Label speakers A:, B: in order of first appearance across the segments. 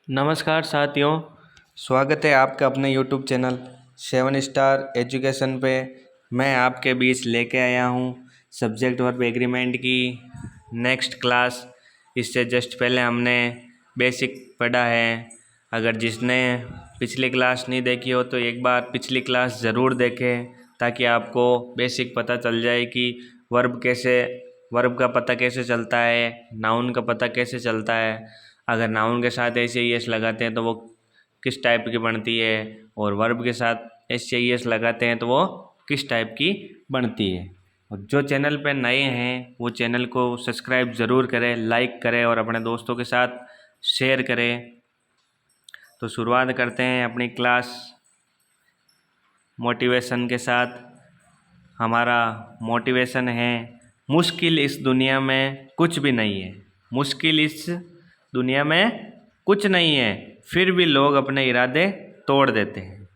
A: नमस्कार साथियों, स्वागत है आपका अपने YouTube चैनल 7 स्टार एजुकेशन पे। मैं आपके बीच लेके आया हूँ सब्जेक्ट वर्ब एग्रीमेंट की नेक्स्ट क्लास। इससे जस्ट पहले हमने बेसिक पढ़ा है। अगर जिसने पिछली क्लास नहीं देखी हो तो एक बार पिछली क्लास ज़रूर देखें, ताकि आपको बेसिक पता चल जाए कि वर्ब का पता कैसे चलता है, नाउन का पता कैसे चलता है। अगर नाउन के साथ एस आई एस लगाते हैं तो वो किस टाइप की बनती है, और वर्ब के साथ एस आई एस लगाते हैं तो वो किस टाइप की बनती है। और जो चैनल पर नए हैं वो चैनल को सब्सक्राइब ज़रूर करें, लाइक करें और अपने दोस्तों के साथ शेयर करें। तो शुरुआत करते हैं अपनी क्लास मोटिवेशन के साथ। हमारा मोटिवेशन है, मुश्किल इस दुनिया में कुछ भी नहीं है। मुश्किल इस दुनिया में कुछ नहीं है, फिर भी लोग अपने इरादे तोड़ देते हैं।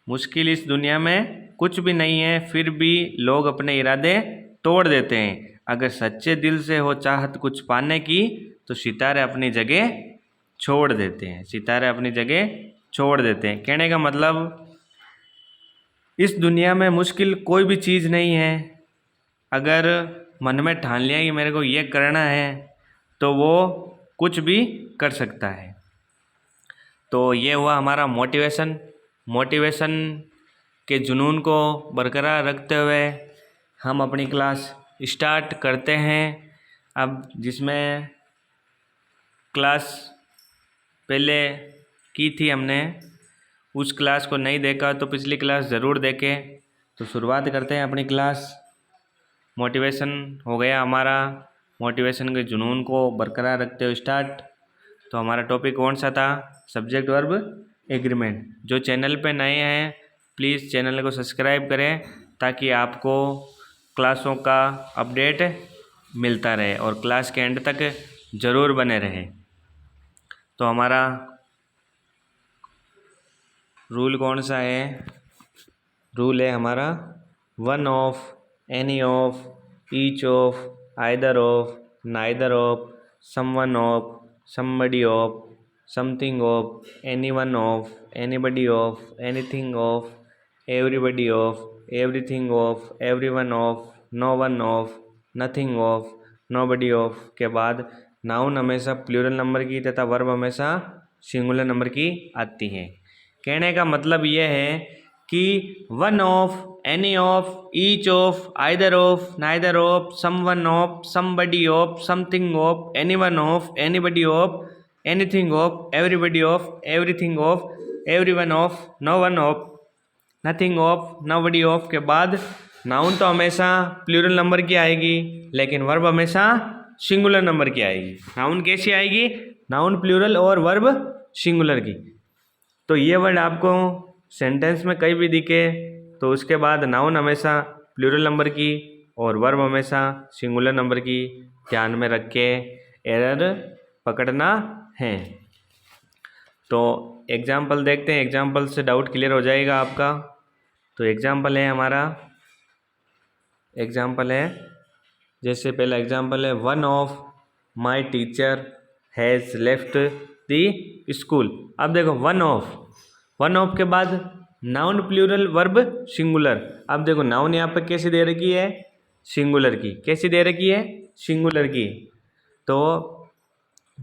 A: मुश्किल इस दुनिया में कुछ भी नहीं है, फिर भी लोग अपने इरादे तोड़ देते हैं। अगर सच्चे दिल से हो चाहत कुछ पाने की, तो सितारे अपनी जगह छोड़ देते हैं। सितारे अपनी जगह छोड़ देते हैं। कहने का मतलब, इस दुनिया में मुश्किल कोई भी चीज़ नहीं है। अगर मन में ठान लिया कि मेरे को ये करना है, तो वो कुछ भी कर सकता है। तो ये हुआ हमारा मोटिवेशन। मोटिवेशन के जुनून को बरकरार रखते हुए हम अपनी क्लास स्टार्ट करते हैं। अब जिसमें क्लास पहले की थी हमने, उस क्लास को नहीं देखा तो पिछली क्लास ज़रूर देखें। तो शुरुआत करते हैं अपनी क्लास। मोटिवेशन हो गया हमारा, मोटिवेशन के जुनून को बरकरार रखते हुए स्टार्ट। तो हमारा टॉपिक कौन सा था? Subject verb agreement. जो चैनल पे नए हैं प्लीज़ चैनल को सब्सक्राइब करें, ताकि आपको क्लासों का अपडेट मिलता रहे और क्लास के एंड तक ज़रूर बने रहे। तो हमारा रूल कौन सा है? रूल है हमारा one of, any of, each of, either of, neither of, someone of, somebody of, something of, anyone of, anybody of, anything of, everybody of, everything of, everyone of, no one of, nothing of, nobody of के बाद noun हमेशा plural number की तथा verb हमेशा singular number की आती है। कहने का मतलब यह है कि one of, any of, each of, either of, neither of, someone of, somebody of, something of, anyone of, anybody of, anything of, everybody of, everything of, everyone of, no one of, nothing of, nobody of के बाद noun तो हमेशा plural number की आएगी, लेकिन verb हमेशा singular number की आएगी। नाउन कैसी आएगी? नाउन प्लूरल और वर्ब सिंगुलर की। तो ये वर्ड आपको सेंटेंस में कहीं भी दिखे तो उसके बाद नाउन हमेशा प्लूरल नंबर की और वर्ब हमेशा सिंगुलर नंबर की ध्यान में रख के एरर पकड़ना है। तो एग्जाम्पल देखते हैं, एग्जाम्पल से डाउट क्लियर हो जाएगा आपका। तो एग्जाम्पल है हमारा, एग्जाम्पल है जैसे पहला एग्जाम्पल है, one of my teacher has left the school. अब देखो वन ऑफ के बाद नाउन प्लूरल वर्ब सिंगुलर। अब देखो नाउन यहाँ पे कैसे दे रखी है? सिंगुलर की। कैसी दे रखी है? सिंगुलर की। तो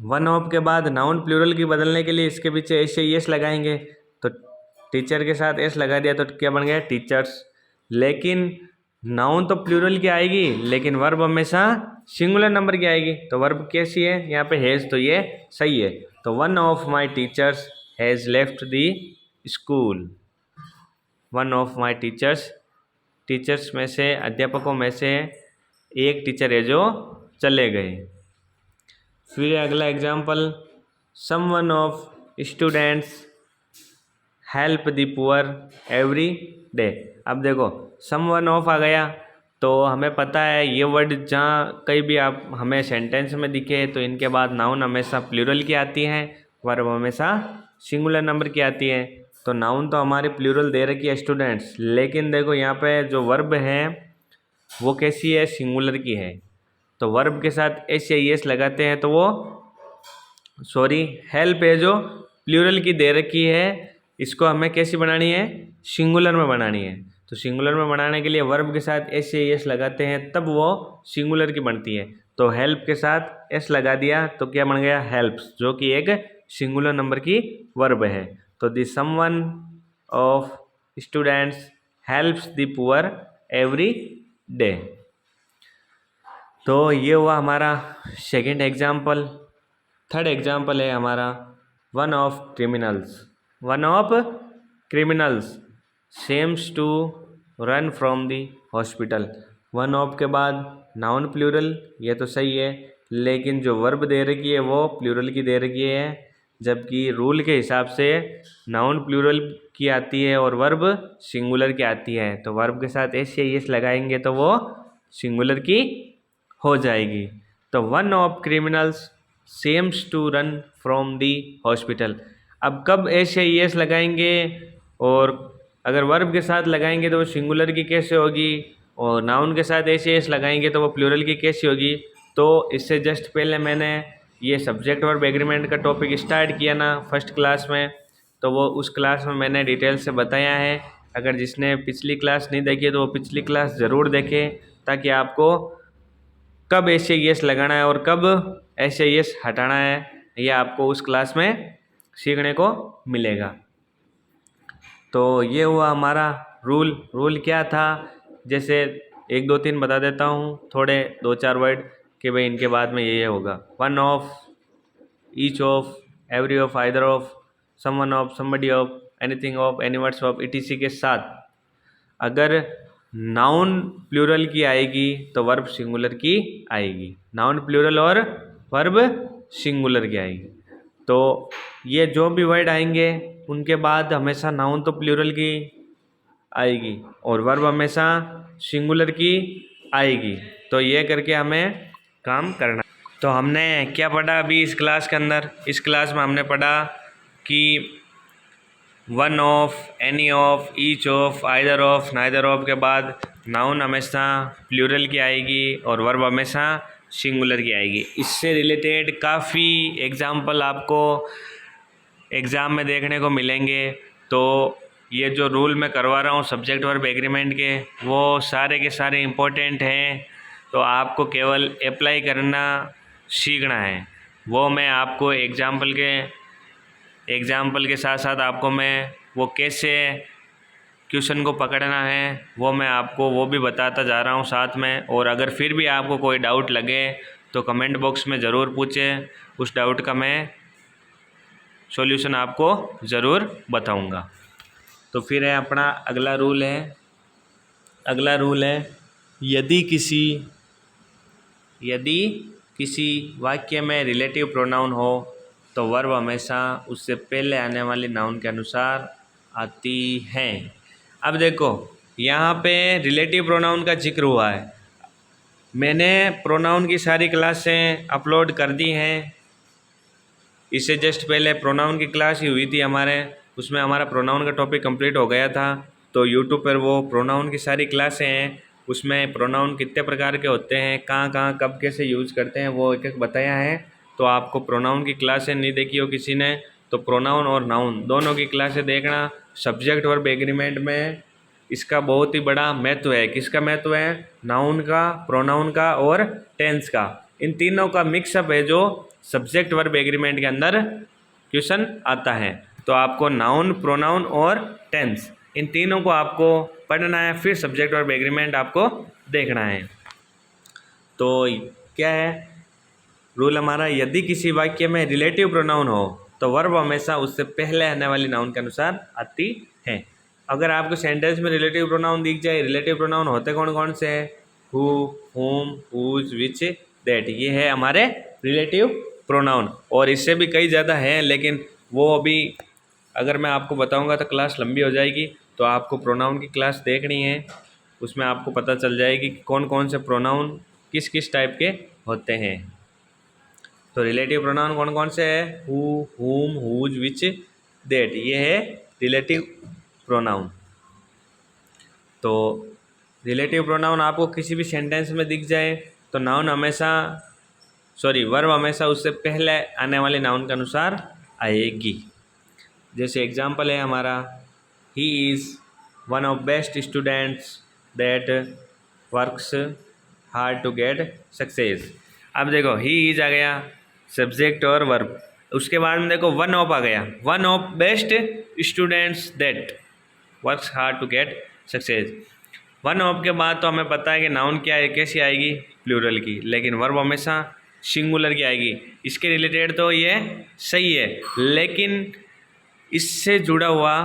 A: वन ऑफ के बाद नाउन प्लूरल की बदलने के लिए इसके पीछे एस या एस लगाएंगे। तो टीचर के साथ एस लगा दिया तो क्या बन गया? टीचर्स। लेकिन नाउन तो प्लूरल की आएगी, लेकिन वर्ब हमेशा सिंगुलर नंबर की आएगी। तो वर्ब कैसी है? यहाँ पे हैज़, तो ये सही है। तो one of my teachers has left the school. One of my teachers, teachers में से, अध्यापकों में से एक टीचर है जो चले गए। फिर अगला example, some one of students help the poor every day. अब देखो सम वन ऑफ आ गया, तो हमें पता है ये वर्ड जहाँ कहीं भी आप हमें सेंटेंस में दिखे तो इनके बाद नाउन हमेशा प्लूरल की आती है, वर्ब हमेशा सिंगुलर नंबर की आती है। तो नाउन तो हमारी प्लूरल दे रखी है स्टूडेंट्स, लेकिन देखो यहाँ पे जो वर्ब है वो कैसी है? सिंगुलर की है। तो वर्ब के साथ एस या एस लगाते हैं तो वो सॉरी, हेल्प है जो प्लूरल की दे रखी है, इसको हमें कैसी बनानी है, सिंगुलर में बनानी है। तो सिंगुलर में बनाने के लिए वर्ब के साथ एस या एस लगाते हैं, तब वो सिंगुलर की बनती है। तो हेल्प के साथ एस लगा दिया तो क्या बन गया, हेल्प्स, जो कि एक सिंगुलर नंबर की वर्ब है। तो the someone of students helps the poor every day. तो ये हुआ हमारा सेकेंड एग्जाम्पल। थर्ड एग्जाम्पल है हमारा one of criminals. One of criminals seems to run from the hospital. One of के बाद नाउन प्लूरल, ये तो सही है, लेकिन जो वर्ब दे रखी है वो प्लूरल की दे रखी है, जबकि रूल के हिसाब से नाउन प्लूरल की आती है और वर्ब सिंगुलर की आती है। तो वर्ब के साथ एस या एस लगाएंगे तो वो सिंगुलर की हो जाएगी। तो one of criminals seems to run from the hospital. अब कब एस या एस लगाएंगे, और अगर वर्ब के साथ लगाएंगे तो वो सिंगुलर की कैसे होगी, और नाउन के साथ एस या एस लगाएंगे तो वो प्लूरल की कैसी होगी। तो इससे जस्ट पहले मैंने ये सब्जेक्ट वर्ब एग्रीमेंट का टॉपिक स्टार्ट किया ना फर्स्ट क्लास में, तो वो उस क्लास में मैंने डिटेल से बताया है। अगर जिसने पिछली क्लास नहीं देखी है तो वो पिछली क्लास ज़रूर देखें, ताकि आपको कब एस या एस लगाना है और कब एस या एस हटाना है, यह आपको उस क्लास में सीखने को मिलेगा। तो ये हुआ हमारा रूल। रूल क्या था, जैसे 1 2 3 बता देता हूँ, थोड़े 2 4 वर्ड कि भाई इनके बाद में ये होगा। One of, each of, every of, either of, someone of, somebody of, anything of, any words of, etc. के साथ अगर नाउन प्लूरल की आएगी तो वर्ब सिंगुलर की आएगी। नाउन प्लूरल और वर्ब सिंगुलर की आएगी। तो ये जो भी वर्ड आएंगे उनके बाद हमेशा नाउन तो प्लूरल की आएगी और वर्ब हमेशा सिंगुलर की आएगी। तो ये करके हमें काम करना। तो हमने क्या पढ़ा अभी इस क्लास के अंदर, इस क्लास में हमने पढ़ा कि one of, any of, each of, either of, neither of के बाद नाउन हमेशा प्लूरल की आएगी और वर्ब हमेशा सिंगुलर की आएगी। इससे रिलेटेड काफ़ी एग्जाम्पल आपको एग्ज़ाम में देखने को मिलेंगे। तो ये जो रूल मैं करवा रहा हूँ सब्जेक्ट वर्ब एग्रीमेंट के, वो सारे के सारे इम्पोर्टेंट हैं। तो आपको केवल अप्लाई करना सीखना है। वो मैं आपको एग्ज़ाम्पल के साथ साथ आपको मैं वो कैसे क्वेश्चन को पकड़ना है वो मैं आपको वो भी बताता जा रहा हूँ साथ में। और अगर फिर भी आपको कोई डाउट लगे तो कमेंट बॉक्स में ज़रूर पूछें, उस डाउट का मैं सॉल्यूशन आपको ज़रूर बताऊँगा। तो फिर है अपना अगला रूल है, यदि किसी वाक्य में रिलेटिव प्रोनाउन हो तो वर्ब हमेशा उससे पहले आने वाली नाउन के अनुसार आती है। अब देखो यहाँ पे रिलेटिव प्रोनाउन का जिक्र हुआ है। मैंने प्रोनाउन की सारी क्लासें अपलोड कर दी हैं। इससे जस्ट पहले प्रोनाउन की क्लास ही हुई थी हमारे, उसमें हमारा प्रोनाउन का टॉपिक कंप्लीट हो गया था। तो यूट्यूब पर वो प्रोनाउन की सारी क्लासें हैं, उसमें प्रोनाउन कितने प्रकार के होते हैं, कहाँ कहाँ कब कैसे यूज़ करते हैं, वो एक एक बताया है। तो आपको प्रोनाउन की क्लासें नहीं देखी हो किसी ने तो प्रोनाउन और नाउन दोनों की क्लासें देखना। सब्जेक्ट वर्ब एग्रीमेंट में इसका बहुत ही बड़ा महत्व है। किसका महत्व है? नाउन का, प्रोनाउन का और टेंस का। इन तीनों का मिक्सअप है जो सब्जेक्ट वर्ब एग्रीमेंट के अंदर क्वेश्चन आता है। तो आपको नाउन, प्रोनाउन और टेंस इन तीनों को आपको पढ़ना है, फिर सब्जेक्ट वर्ब एग्रीमेंट आपको देखना है। तो क्या है रूल हमारा, यदि किसी वाक्य में रिलेटिव प्रोनाउन हो तो वर्ब हमेशा उससे पहले आने वाली नाउन के अनुसार आती है। अगर आपको सेंटेंस में रिलेटिव प्रोनाउन दिख जाए, रिलेटिव प्रोनाउन होते कौन कौन से हैं? हु, हुम, हुज, विच, दैट, ये है हमारे रिलेटिव प्रोनाउन। और इससे भी कई ज़्यादा हैं, लेकिन वो अभी अगर मैं आपको बताऊंगा तो क्लास लंबी हो जाएगी। तो आपको प्रोनाउन की क्लास देखनी है, उसमें आपको पता चल जाएगी कि कौन कौन से प्रोनाउन किस किस टाइप के होते हैं। तो रिलेटिव प्रोनाउन कौन कौन से है? हु, हुम, हुज, विच, दैट, ये है रिलेटिव प्रोनाउन। तो रिलेटिव प्रोनाउन आपको किसी भी सेंटेंस में दिख जाए तो नाउन हमेशा सॉरी वर्ब हमेशा उससे पहले आने वाले नाउन के अनुसार आएगी। जैसे एग्जाम्पल है हमारा, he is one of best students that works hard to get success. अब देखो ही इज आ गया सब्जेक्ट और वर्ब, उसके बाद में देखो वन ऑफ आ गया, one of best students that works hard to get success. One of के बाद तो हमें पता है कि नाउन क्या है, कैसी आएगी, प्लूरल की, लेकिन वर्ब हमेशा सिंगुलर की आएगी। इसके रिलेटेड तो ये सही है, लेकिन इससे जुड़ा हुआ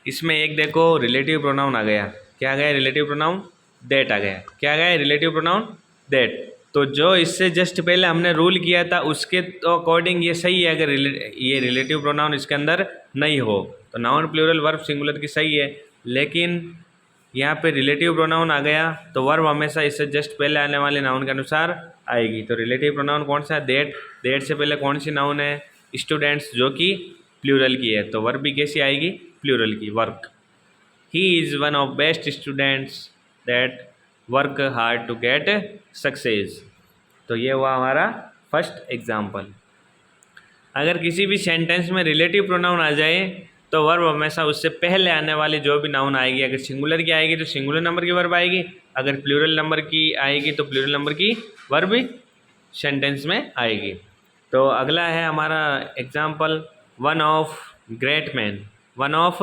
A: इसमें एक देखो रिलेटिव प्रोनाउन आ गया। क्या आ गया? रिलेटिव प्रोनाउन दैट आ गया। क्या आ गया? Relative pronoun that. तो जो इससे जस्ट पहले हमने रूल किया था उसके तो अकॉर्डिंग ये सही है। अगर ये रिलेटिव प्रोनाउन इसके अंदर नहीं हो तो नाउन प्लूरल वर्ब सिंगुलर की सही है, लेकिन यहाँ पे रिलेटिव प्रोनाउन आ गया तो वर्ब हमेशा इससे जस्ट पहले आने वाले नाउन के अनुसार आएगी। तो रिलेटिव प्रोनाउन कौन सा है? दैट। दैट से पहले कौन सी नाउन है? स्टूडेंट्स, जो कि प्लूरल की है, तो वर्ब भी कैसी आएगी? प्लूरल की, work. He is one of best students that work hard to get success. तो ये हुआ हमारा फर्स्ट एग्जाम्पल। अगर किसी भी सेंटेंस में रिलेटिव प्रोनाउन आ जाए तो वर्ब हमेशा उससे पहले आने वाली जो भी नाउन आएगी, अगर सिंगुलर की आएगी तो सिंगुलर नंबर की वर्ब आएगी, अगर प्लूरल नंबर की आएगी तो प्लूरल नंबर की वर्ब सेंटेंस में आएगी। तो अगला है हमारा example, one of great man. One of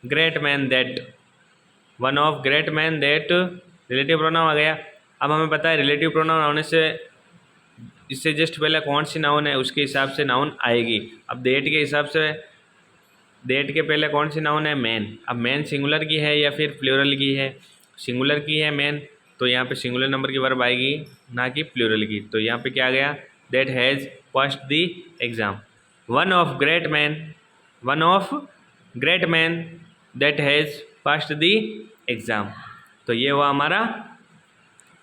A: great man that, one of great man that relative pronoun आ गया। अब हमें पता है रिलेटिव प्रोनाउन आने से इससे जस्ट पहले कौन सी नाउन है उसके हिसाब से नाउन आएगी। अब दैट के हिसाब से दैट के पहले कौन सी नाउन है? मैन। अब मैन सिंगुलर की है या फिर प्लूरल की है? सिंगुलर की है मैन, तो यहाँ पे सिंगुलर नंबर की वर्ब आएगी, ना कि प्लूरल की। तो यहाँ पे क्या आ गया? That has passed the exam. One of great man, one of great man that has passed the exam. तो ये हुआ हमारा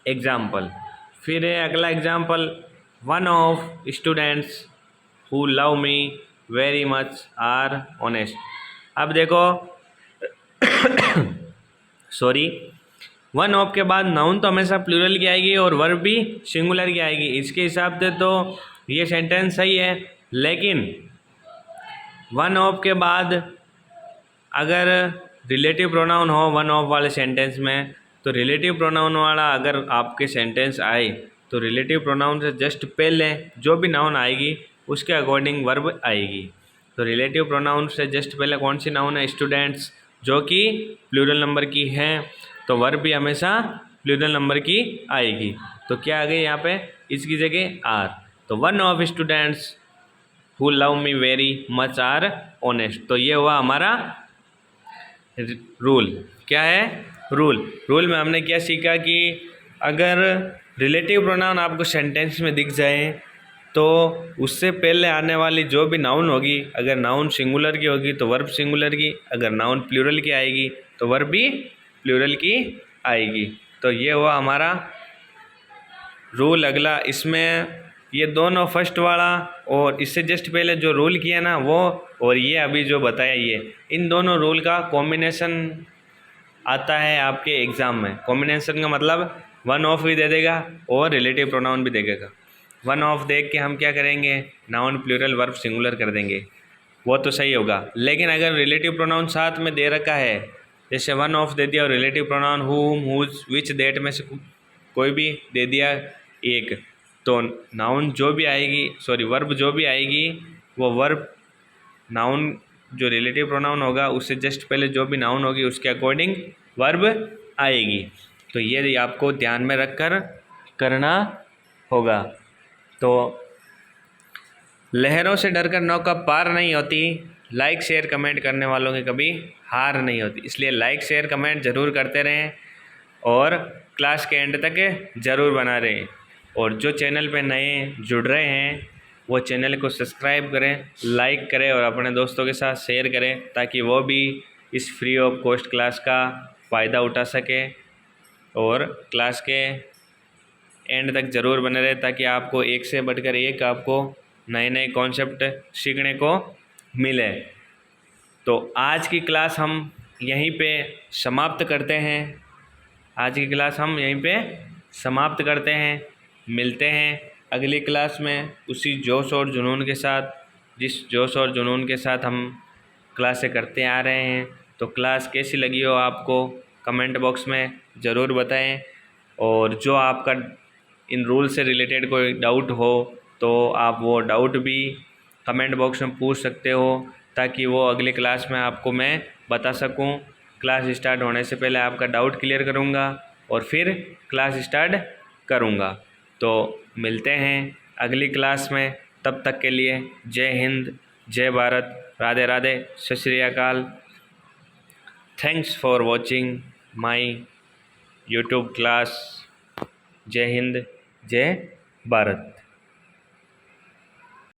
A: एग्जाम्पल। फिर है अगला example, one of students who love me very much are honest. अब देखो सॉरी, वन ऑफ के बाद नाउन तो हमेशा प्लूरल की आएगी और वर्ब भी सिंगुलर की आएगी। इसके हिसाब से तो ये सेंटेंस सही है, लेकिन वन ऑफ के बाद अगर रिलेटिव प्रोनाउन हो वन ऑफ वाले सेंटेंस में, तो रिलेटिव प्रोनाउन वाला अगर आपके सेंटेंस आए तो रिलेटिव प्रोनाउन से जस्ट पहले जो भी नाउन आएगी उसके अकॉर्डिंग वर्ब आएगी। तो रिलेटिव प्रोनाउन से जस्ट पहले कौन सी नाउन है? स्टूडेंट्स, जो कि प्लूरल नंबर की है, तो वर्ब भी हमेशा प्लूरल नंबर की आएगी। तो क्या आ गई यहाँ पे? इसकी जगह आर। तो one of students who love me very much are honest. तो ये हुआ हमारा रूल। क्या है? रूल में हमने क्या सीखा कि अगर रिलेटिव प्रोनाउन आपको सेंटेंस में दिख जाए तो उससे पहले आने वाली जो भी नाउन होगी, अगर नाउन सिंगुलर की होगी तो वर्ब सिंगुलर की, अगर नाउन प्लूरल की आएगी तो वर्ब भी प्लूरल की आएगी। तो ये हुआ हमारा रूल। अगला इसमें ये दोनों फर्स्ट वाला और इससे जस्ट पहले जो रूल किया ना वो, और ये अभी जो बताया ये, इन दोनों रूल का कॉम्बिनेशन आता है आपके एग्ज़ाम में। कॉम्बिनेशन का मतलब वन ऑफ भी दे देगा और रिलेटिव प्रोनाउन भी देगा। वन ऑफ देख के हम क्या करेंगे? नाउन प्लूरल वर्ब सिंगुलर कर देंगे, वो तो सही होगा। लेकिन अगर रिलेटिव प्रोनाउन साथ में दे रखा है, जैसे वन ऑफ दे दिया और रिलेटिव प्रोनाउन हुम, हुज, विच, दैट में से कोई भी दे दिया एक, तो नाउन जो भी आएगी, सॉरी वर्ब जो भी आएगी, वो वर्ब नाउन जो रिलेटिव प्रोनाउन होगा उससे जस्ट पहले जो भी नाउन होगी उसके अकॉर्डिंग वर्ब आएगी। तो ये आपको ध्यान में रखकर करना होगा। तो लहरों से डरकर नौका पार नहीं होती, लाइक शेयर कमेंट करने वालों की कभी हार नहीं होती। इसलिए लाइक शेयर कमेंट ज़रूर करते रहें और क्लास के एंड तक ज़रूर बना रहें। और जो चैनल पे नए जुड़ रहे हैं वो चैनल को सब्सक्राइब करें, लाइक करें और अपने दोस्तों के साथ शेयर करें, ताकि वो भी इस फ्री ऑफ कॉस्ट क्लास का फ़ायदा उठा सके और क्लास के एंड तक ज़रूर बने रहे, ताकि आपको एक से बढ़कर एक आपको नए नए कॉन्सेप्ट सीखने को मिले। तो आज की क्लास हम यहीं पे समाप्त करते हैं। आज की क्लास हम यहीं पे समाप्त करते हैं। मिलते हैं अगली क्लास में उसी जोश और जुनून के साथ, जिस जोश और जुनून के साथ हम क्लासें करते आ रहे हैं, तो क्लास कैसी लगी हो आपको कमेंट बॉक्स में ज़रूर बताएं। और जो आपका इन रूल से रिलेटेड कोई डाउट हो तो आप वो डाउट भी कमेंट बॉक्स में पूछ सकते हो, ताकि वो अगली क्लास में आपको मैं बता सकूं। क्लास स्टार्ट होने से पहले आपका डाउट क्लियर करूंगा और फिर क्लास स्टार्ट करूंगा। तो मिलते हैं अगली क्लास में, तब तक के लिए जय हिंद, जय भारत, राधे राधे, सत श्री अकाल। Thanks for watching my YouTube class. जय हिंद, जय भारत।